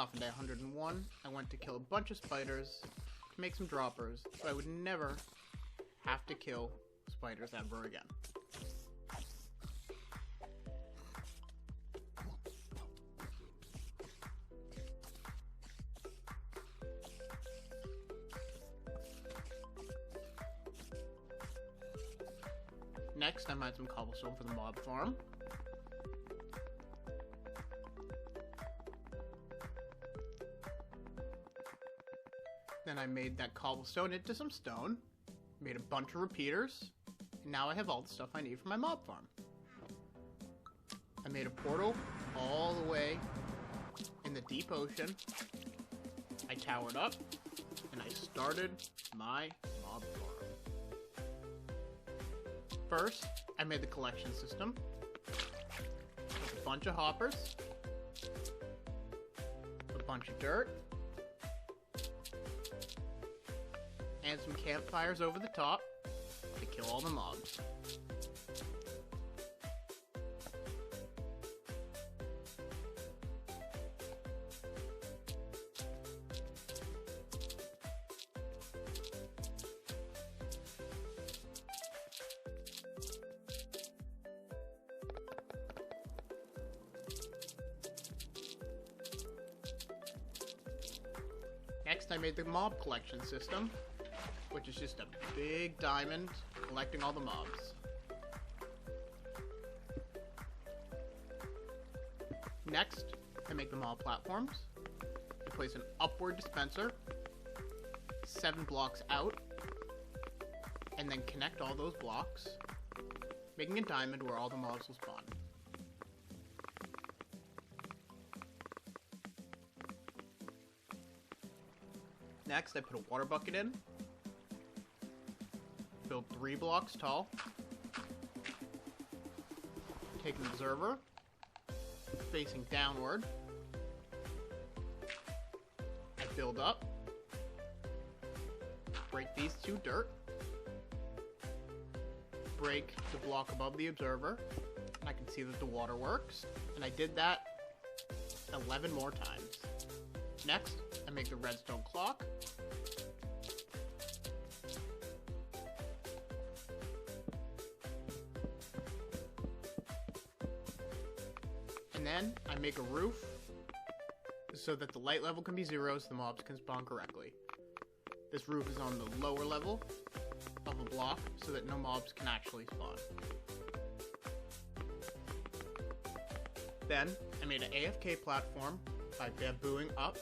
off on day 101, I went to kill a bunch of spiders to make some droppers, so I would never have to kill spiders ever again. Next, I mined some cobblestone for the mob farm. Then I made that cobblestone into some stone, made a bunch of repeaters, and now I have all the stuff I need for my mob farm. I made a portal all the way in the deep ocean. I towered up, and I started my mob farm. First, I made the collection system with a bunch of hoppers, a bunch of dirt, and some campfires over the top to kill all the mobs. Next, I made the mob collection system, which is just a big diamond collecting all the mobs. Next, I make the mob platforms. I place an upward dispenser 7 blocks out, and then connect all those blocks, making a diamond where all the mobs will spawn. Next, I put a water bucket in, build 3 blocks tall, take an observer, facing downward, I build up, break these 2 dirt, break the block above the observer, and I can see that the water works, and I did that 11 more times. Next, I make the redstone clock. And then I make a roof so that the light level can be 0 so the mobs can spawn correctly. This roof is on the lower level of a block so that no mobs can actually spawn. Then I made an AFK platform by bambooing up.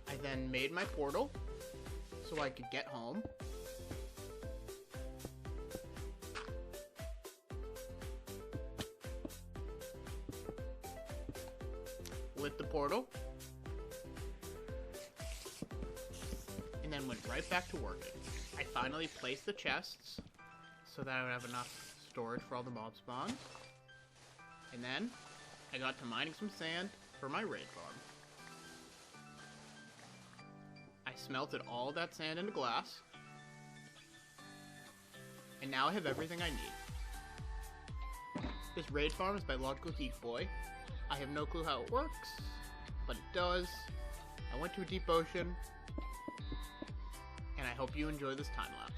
I then made my portal so I could get home. Lit the portal. And then went right back to working. I finally placed the chests so that I would have enough storage for all the mob spawns. And then I got to mining some sand for my raid farm. I smelted all that sand into glass. And now I have everything I need. This raid farm is by Logical Geek Boy. I have no clue how it works, but it does. I went to a deep ocean, and I hope you enjoy this time lapse.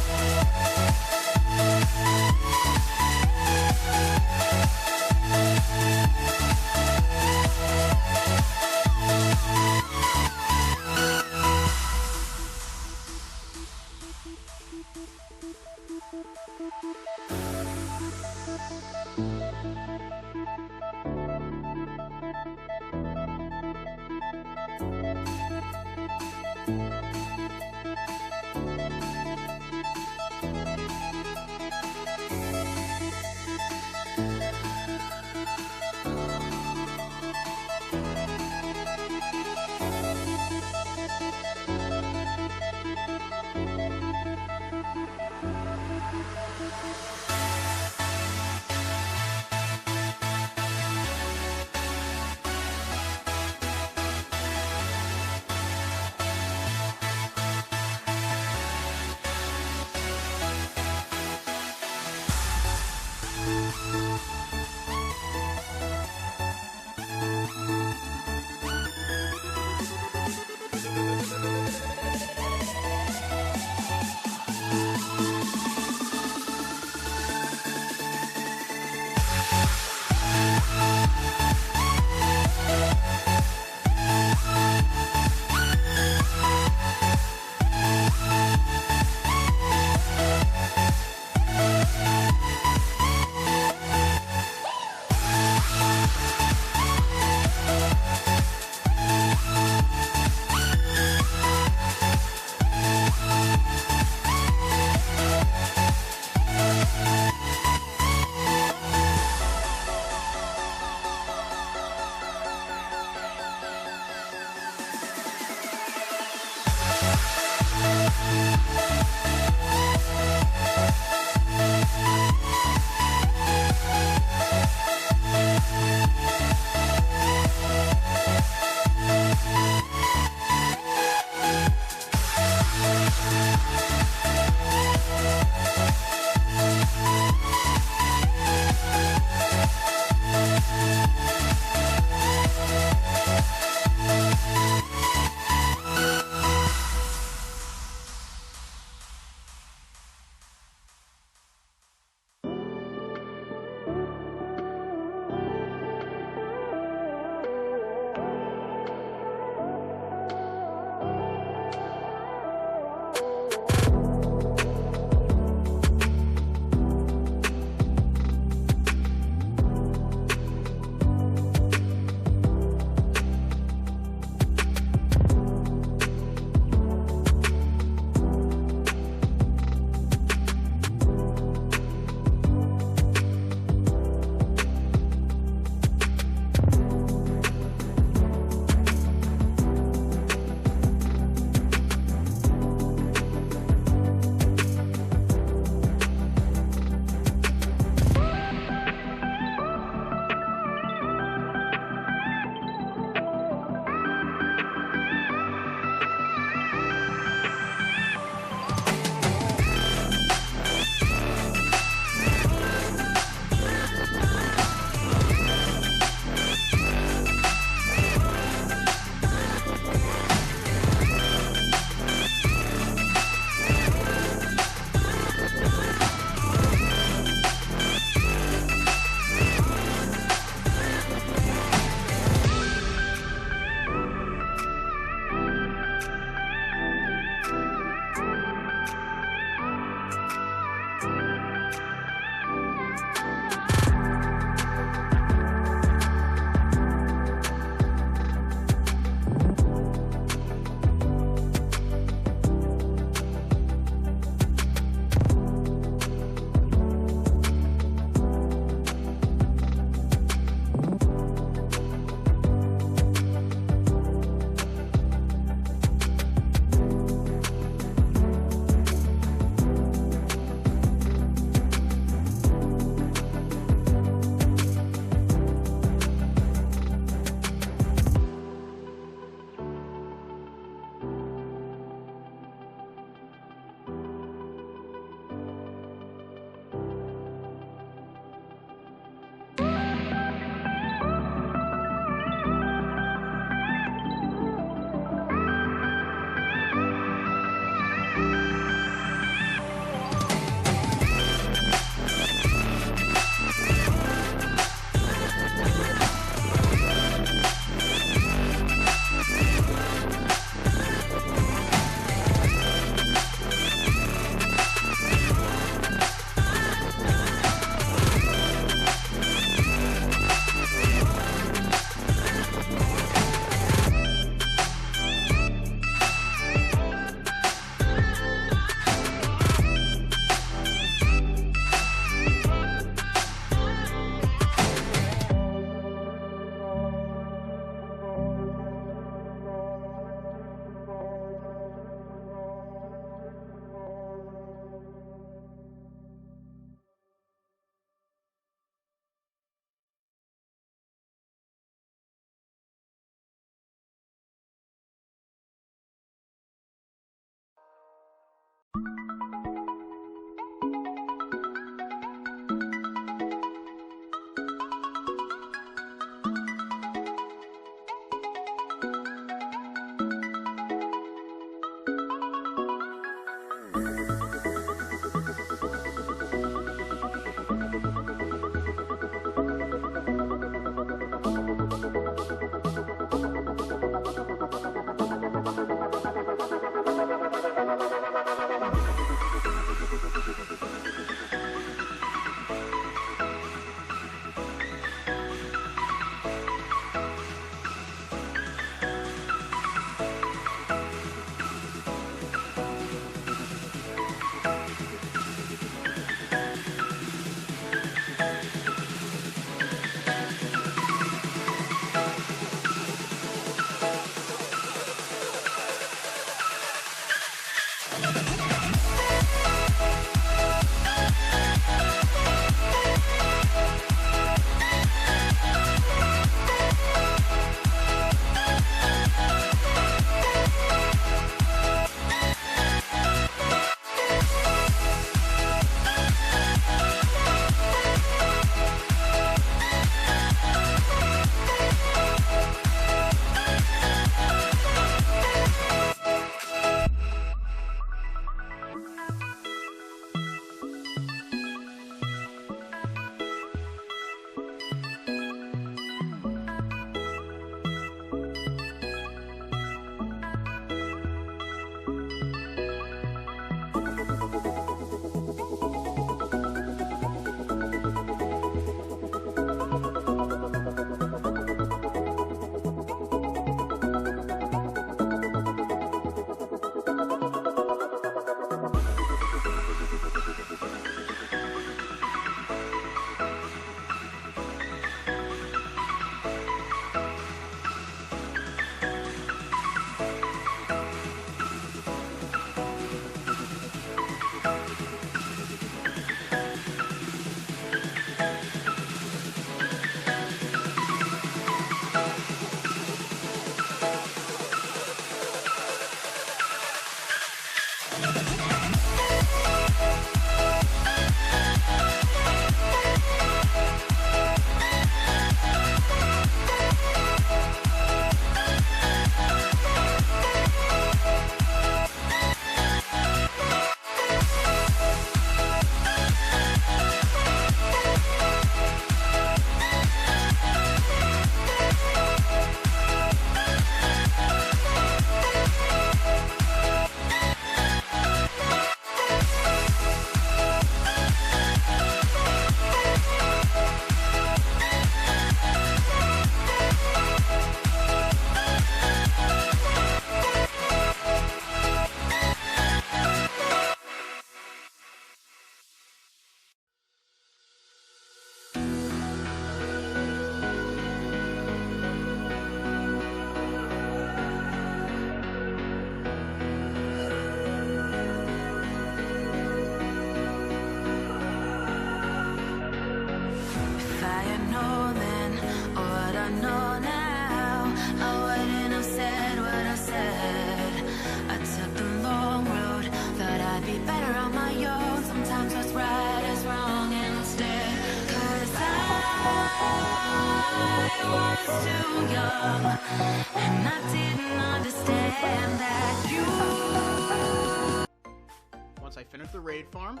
Once I finish the raid farm,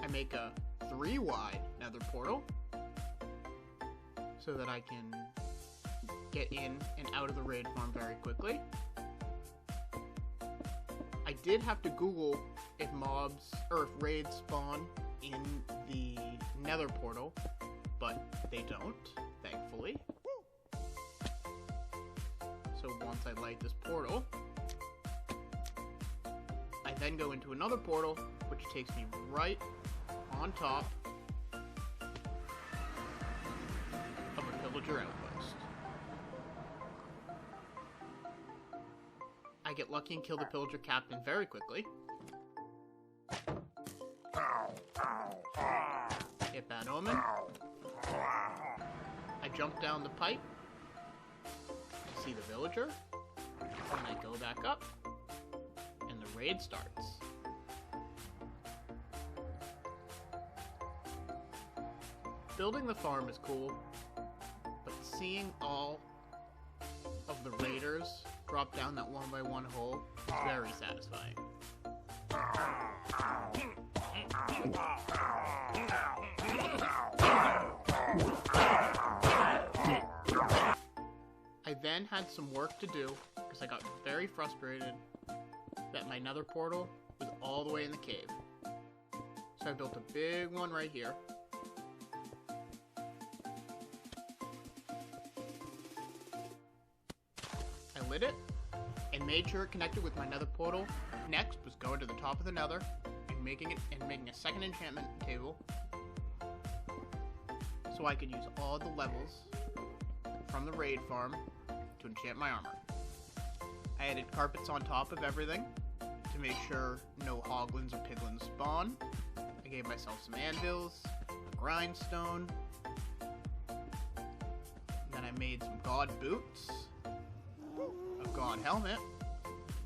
I make a 3-wide nether portal so that I can get in and out of the raid farm very quickly. I did have to Google if mobs or if raids spawn in the nether portal, but they don't, thankfully. So once I light this portal, I then go into another portal, which takes me right on top of a pillager outpost. I get lucky and kill the pillager captain very quickly. Hit Bad Omen. I jump down the pipe. I see the villager. And I go back up. And the raid starts. Building the farm is cool, but seeing all of the raiders drop down that one-by-one hole is very satisfying. I then had some work to do because I got very frustrated that my nether portal was all the way in the cave. So I built a big one right here. I lit it and made sure it connected with my nether portal. Next was going to the top of the nether and making a second enchantment table so I could use all the levels from the raid farm to enchant my armor. I added carpets on top of everything to make sure no hoglins or piglins spawn. I gave myself some anvils, a grindstone, and then I made some god boots, a god helmet,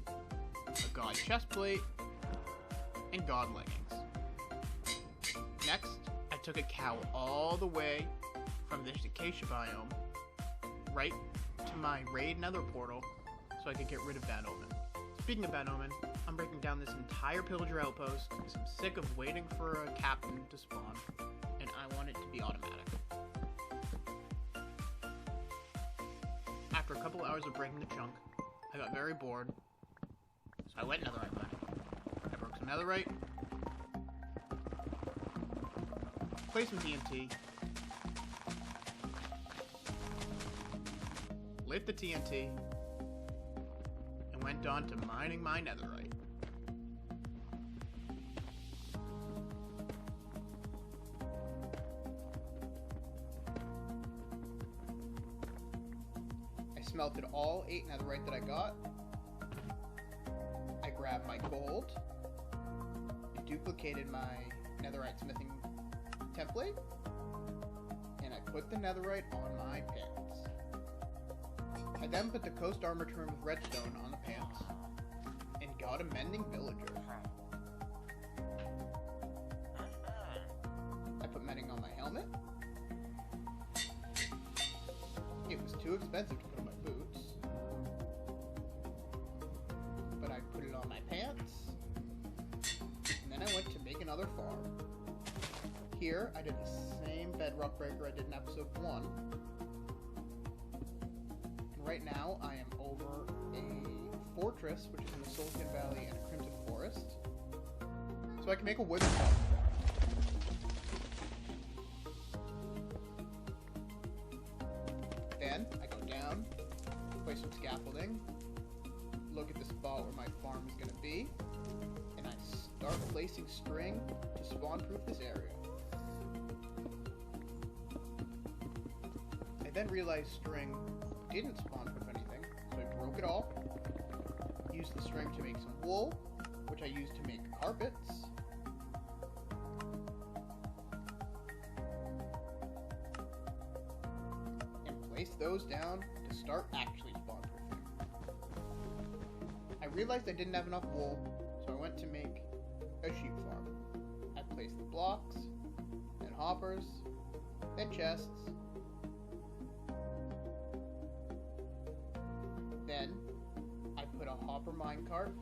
a god chestplate, and god leggings. Next, I took a cow all the way from this acacia biome right to my raid nether portal so I could get rid of Bad Omen. Speaking of Bad Omen, I'm breaking down this entire pillager outpost because I'm sick of waiting for a captain to spawn, and I want it to be automatic. After a couple hours of breaking the chunk, I got very bored, so I went netherite mining. I broke some netherite, placed some TNT, lit the TNT, and went on to mining my netherite. I smelted all 8 netherite that I got. I grabbed my gold and duplicated my netherite smithing template, and I put the netherite on my pants. I then put the coast armor turned with redstone on the pants and got a mending villager. I put mending on my helmet. It was too expensive to put on my boots, but I put it on my pants, and then I went to make another farm. Here, I did the same bedrock breaker I did in episode 1. And right now, I am over a fortress, which is in the Sultan Valley and a Crimson Forest, so I can make a wooden farm. Then, I go down, place some scaffolding, look at the spot where my farm is going to be, and I start placing string to spawn-proof this area. I then realized string didn't spawn-proof anything, so I broke it all, used the string to make some wool, which I used to make carpets, and placed those down to start actually spawn-proofing. I realized I didn't have enough wool, so I went to make a sheep farm. I placed the blocks, then hoppers, then chests, then I put a hopper minecart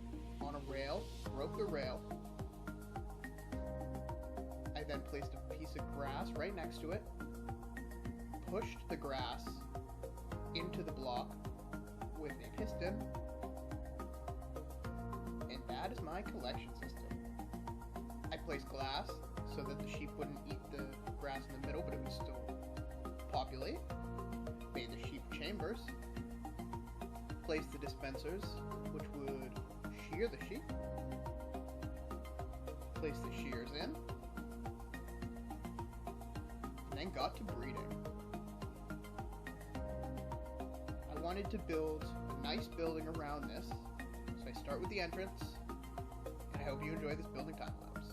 on a rail, broke the rail. I then placed a piece of grass right next to it, pushed the grass into the block with a piston, and that is my collection system. I placed glass so that the sheep wouldn't eat the grass in the middle, but it would still populate. Made the sheep chambers. Placed the dispensers, which would shear the sheep. Placed the shears in. And then got to breeding. I wanted to build a nice building around this, so I start with the entrance, and I hope you enjoy this building time lapse.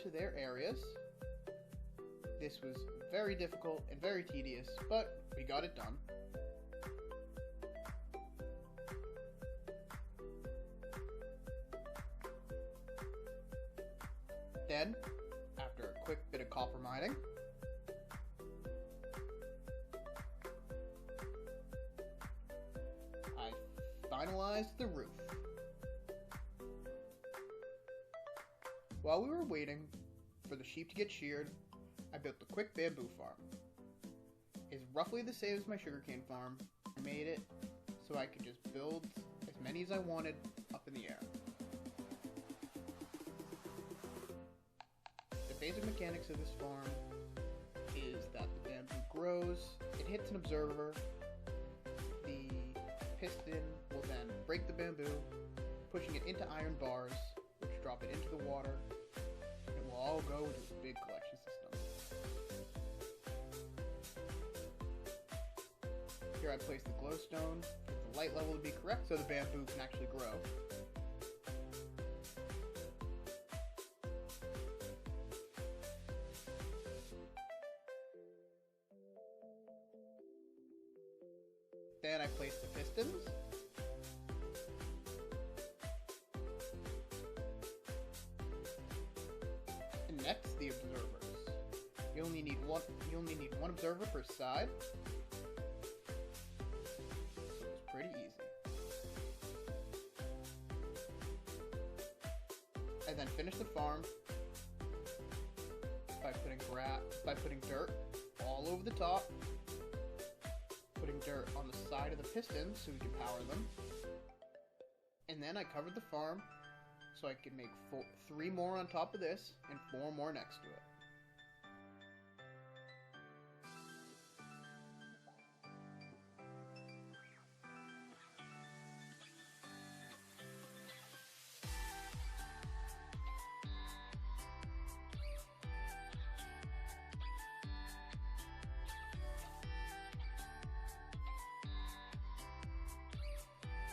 to their areas. This was very difficult and very tedious, but we got it done. Then, after a quick bit of copper mining, I finalized the roof. While we were waiting for the sheep to get sheared, I built the quick bamboo farm. It's roughly the same as my sugarcane farm. I made it so I could just build as many as I wanted up in the air. The basic mechanics of this farm is that the bamboo grows, it hits an observer, the piston will then break the bamboo, pushing it into iron bars, which drop it into the water, and it will all go into a big collection system. Here I place the glowstone, get the light level to be correct so the bamboo can actually grow. Then I place the pistons. And next, the observers. You only need one observer per side. So it's pretty easy. I then finish the farm by putting dirt all over the top. Putting dirt on the side of the pistons so we can power them. And then I covered the farm so I could make 3 more on top of this and 4 more next to it.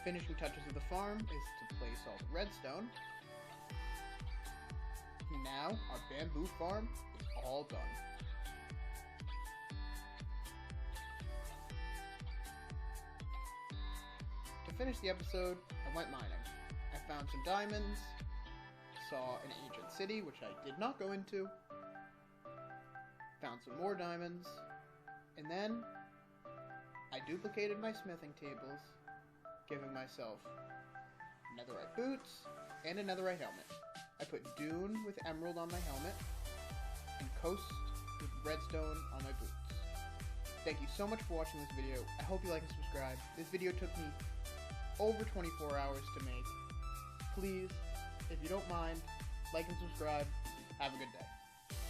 Finishing touches of the farm is to place all the redstone. Now our bamboo farm is all done. To finish the episode, I went mining. I found some diamonds, saw an ancient city, which I did not go into, found some more diamonds, and then I duplicated my smithing tables, giving myself netherite boots and a netherite helmet. I put Dune with emerald on my helmet and Coast with redstone on my boots. Thank you so much for watching this video. I hope you like and subscribe. This video took me over 24 hours to make. Please, if you don't mind, like and subscribe. Have a good day.